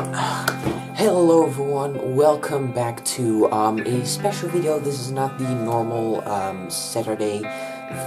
Hello everyone, welcome back to a special video. This is not the normal Saturday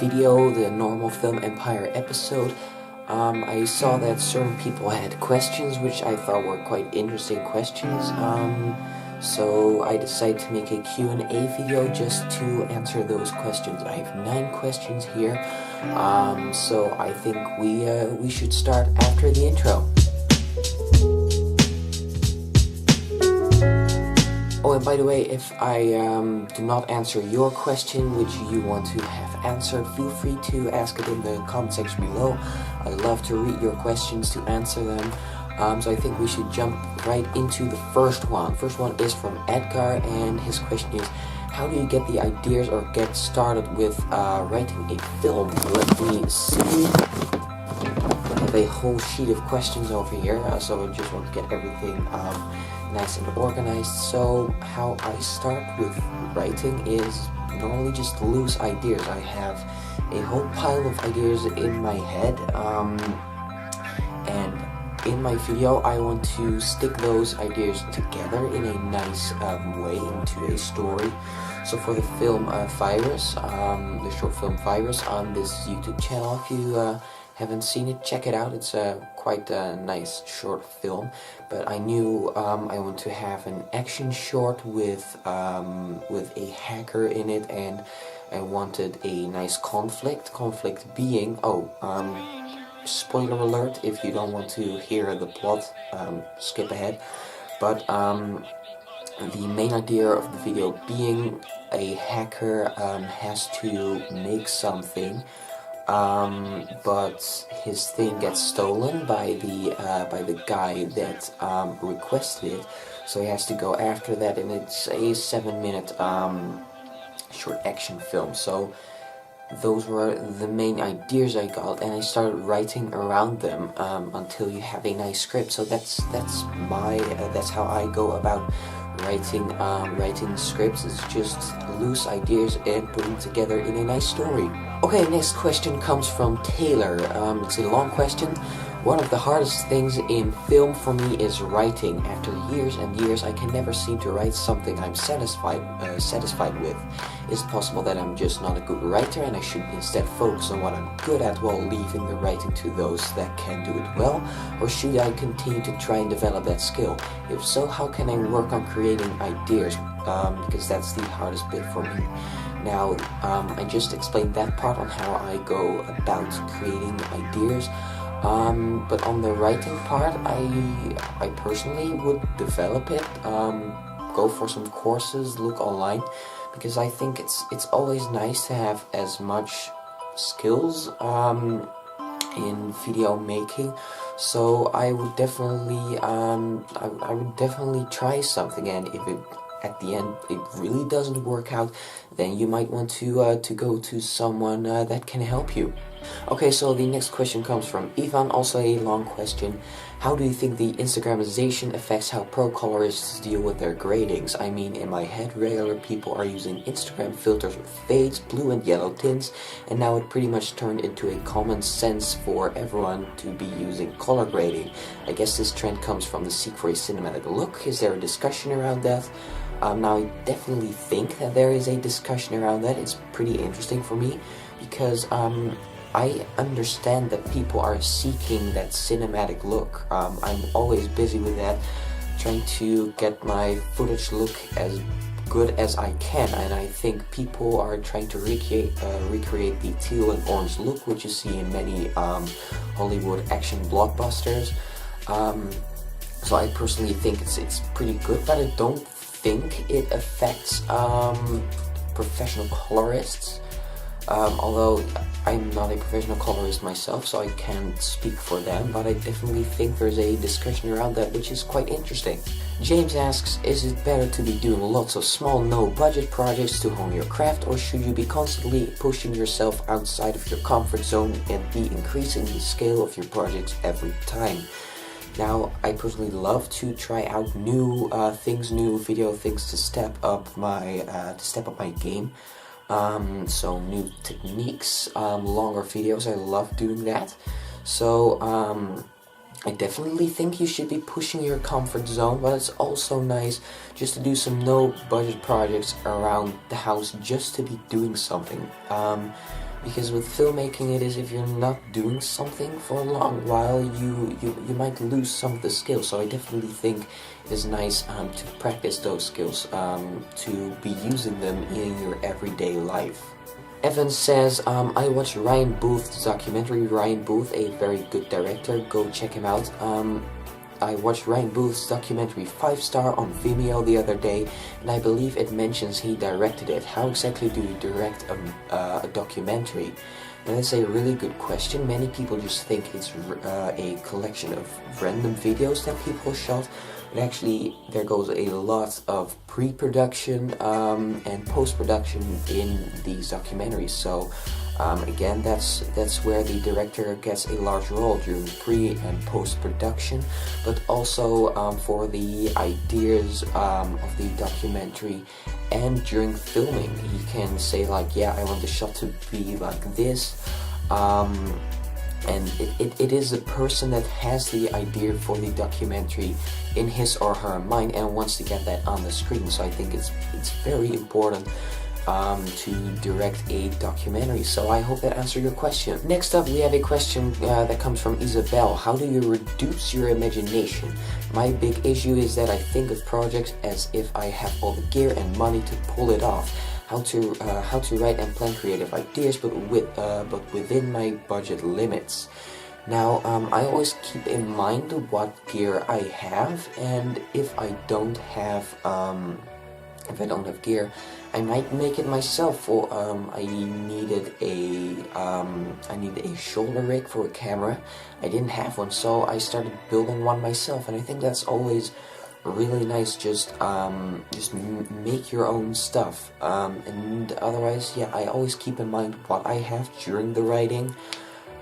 video, the normal Film Empire episode. I saw that certain people had questions which I thought were quite interesting questions, so I decided to make a Q&A video just to answer those questions. I have 9 questions here, so I think we should start after the intro. Oh, and by the way, if I do not answer your question, which you want to have answered, feel free to ask it in the comment section below. I love to read your questions to answer them. So I think we should jump right into the first one. First one is from Edgar, and his question is, how do you get the ideas or get started with writing a film? Let me see. I have a whole sheet of questions over here, so I just want to get everything nice and organized. So how I start with writing is normally just loose ideas. I have a whole pile of ideas in my head, and in my video I want to stick those ideas together in a nice way into a story. So for the film Virus, the short film Virus on this YouTube channel, if you haven't seen it, check it out. It's quite a nice short film, but I knew I want to have an action short with a hacker in it, and I wanted a nice conflict being, spoiler alert, if you don't want to hear the plot, skip ahead, but the main idea of the video being a hacker has to make something, but his thing gets stolen by the guy that requested it, so he has to go after that, and it's a 7-minute short action film. So those were the main ideas I got, and I started writing around them until you have a nice script. So that's how I go about writing scripts. It's just loose ideas and putting together in a nice story. Okay, next question comes from Taylor. It's a long question. One of the hardest things in film for me is writing. After years and years, I can never seem to write something I'm satisfied with. Is it possible that I'm just not a good writer and I should instead focus on what I'm good at while leaving the writing to those that can do it well? Or should I continue to try and develop that skill? If so, how can I work on creating ideas? Because that's the hardest bit for me. Now, I just explained that part on how I go about creating ideas. But on the writing part, I personally would develop it, go for some courses, look online, because I think it's always nice to have as much skills in video making. So I would definitely try something, and if it at the end it really doesn't work out, then you might want to go to someone that can help you. Okay, so the next question comes from Ivan, also a long question. How do you think the Instagramization affects how pro colorists deal with their gradings? I mean, in my head, regular people are using Instagram filters with fades, blue and yellow tints, and now it pretty much turned into a common sense for everyone to be using color grading. I guess this trend comes from the seek for a cinematic look. Is there a discussion around that? Now, I definitely think that there is a discussion around that. It's pretty interesting for me, because I understand that people are seeking that cinematic look. I'm always busy with that, trying to get my footage look as good as I can, and I think people are trying to recreate the teal and orange look which you see in many Hollywood action blockbusters. So I personally think it's pretty good, but I don't think it affects professional colorists. Although I'm not a professional colorist myself, so I can't speak for them, but I definitely think there's a discussion around that which is quite interesting. James asks, is it better to be doing lots of small, no-budget projects to hone your craft, or should you be constantly pushing yourself outside of your comfort zone and be increasing the scale of your projects every time? Now, I personally love to try out new things, new video things to step up my game. So new techniques, longer videos, I love doing that. So I definitely think you should be pushing your comfort zone, but it's also nice just to do some no-budget projects around the house just to be doing something. Because with filmmaking, it is if you're not doing something for a long while, you might lose some of the skills. So I definitely think it is nice to practice those skills, to be using them in your everyday life. Evan says, I watched Ryan Booth's documentary. Ryan Booth, a very good director, go check him out. I watched Ryan Booth's documentary 5-star on Vimeo the other day, and I believe it mentions he directed it. How exactly do you direct a documentary? And that's a really good question. Many people just think it's a collection of random videos that people shot, but actually there goes a lot of pre-production and post-production in these documentaries. So again, that's where the director gets a large role during pre and post-production, but also for the ideas of the documentary and during filming. He can say like, yeah, I want the shot to be like this, and it is the person that has the idea for the documentary in his or her mind and wants to get that on the screen. So I think it's very important to direct a documentary. So I hope that answered your question. Next up, we have a question that comes from Isabel. How do you reduce your imagination? My big issue is that I think of projects as if I have all the gear and money to pull it off. How to write and plan creative ideas, but within my budget limits. Now, I always keep in mind what gear I have, and if I don't have gear, I might make it myself. Or I needed a shoulder rig for a camera. I didn't have one, so I started building one myself, and I think that's always really nice. Just make your own stuff, and otherwise, yeah, I always keep in mind what I have during the writing,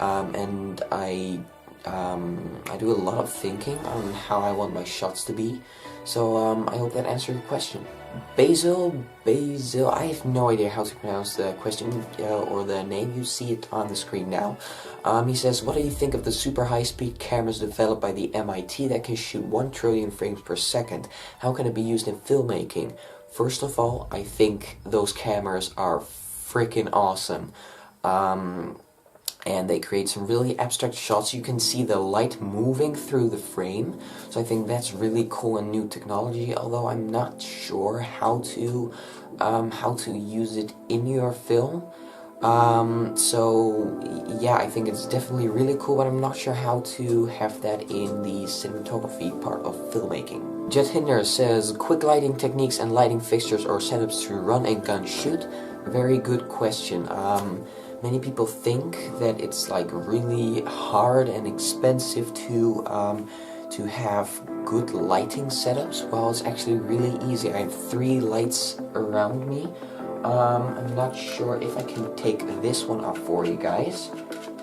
and I do a lot of thinking on how I want my shots to be. So I hope that answered your question. Basil, I have no idea how to pronounce the question or the name. You see it on the screen now. He says, what do you think of the super high-speed cameras developed by the MIT that can shoot 1 trillion frames per second? How can it be used in filmmaking? First of all, I think those cameras are freaking awesome. And they create some really abstract shots. You can see the light moving through the frame, so I think that's really cool and new technology, although I'm not sure how to use it in your film. So yeah, I think it's definitely really cool, but I'm not sure how to have that in the cinematography part of filmmaking. Jet Hinder says, quick lighting techniques and lighting fixtures or setups to run and gun shoot. Very good question. Many people think that it's like really hard and expensive to have good lighting setups. Well, it's actually really easy. I have 3 lights around me. I'm not sure if I can take this one off for you guys.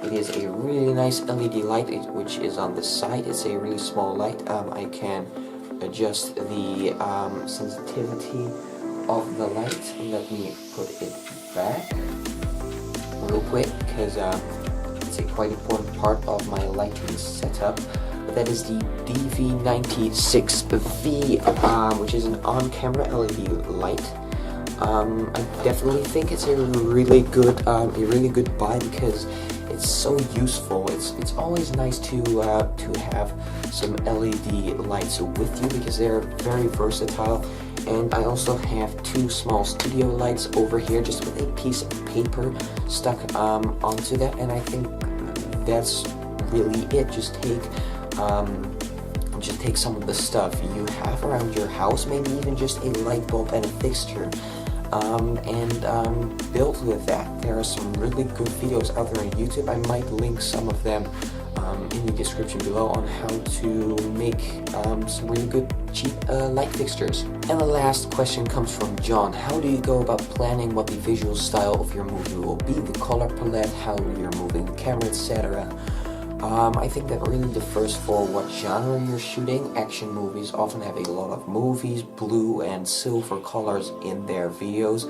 It is a really nice LED light, which is on the side. It's a really small light. I can adjust the sensitivity of the light. Let me put it back real quick, because it's a quite important part of my lighting setup. But that is the DV96V, which is an on-camera LED light. I definitely think it's a really good buy, because it's so useful. It's always nice to have some LED lights with you, because they're very versatile. And I also have 2 small studio lights over here, just with a piece of paper stuck onto that, and I think that's really it. Just take some of the stuff you have around your house, maybe even just a light bulb and a fixture, and build with that. There are some really good videos out there on YouTube. I might link some of them in the description below on how to make some really good cheap light fixtures. And the last question comes from John. How do you go about planning what the visual style of your movie will be, the color palette, how you're moving the camera, etc.? I think that really differs for what genre you're shooting. Action movies often have a lot of movies, blue and silver colors in their videos.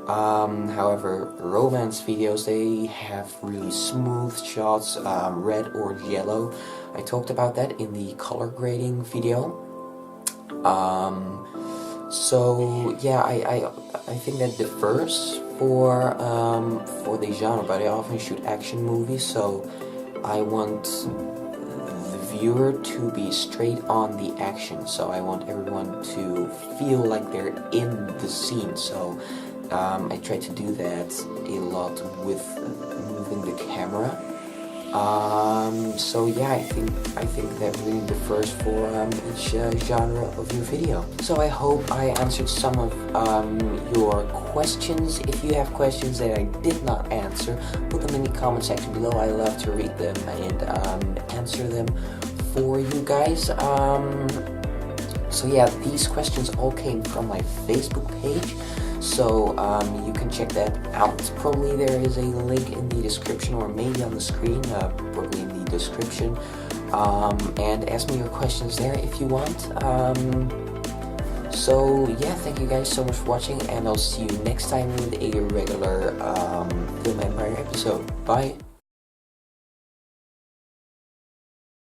However, romance videos, they have really smooth shots, red or yellow. I talked about that in the color grading video. So yeah, I think that differs for the genre, but I often shoot action movies, so I want the viewer to be straight on the action. So I want everyone to feel like they're in the scene. So I try to do that a lot with moving the camera. So yeah, I think that really differs for each genre of your video. So I hope I answered some of your questions. If you have questions that I did not answer, put them in the comment section below. I love to read them and answer them for you guys. So yeah, these questions all came from my Facebook page, so you can check that out. Probably there is a link in the description, or maybe on the screen, probably in the description, and ask me your questions there if you want. So yeah, thank you guys so much for watching, and I'll see you next time with a regular Film Empire episode. Bye!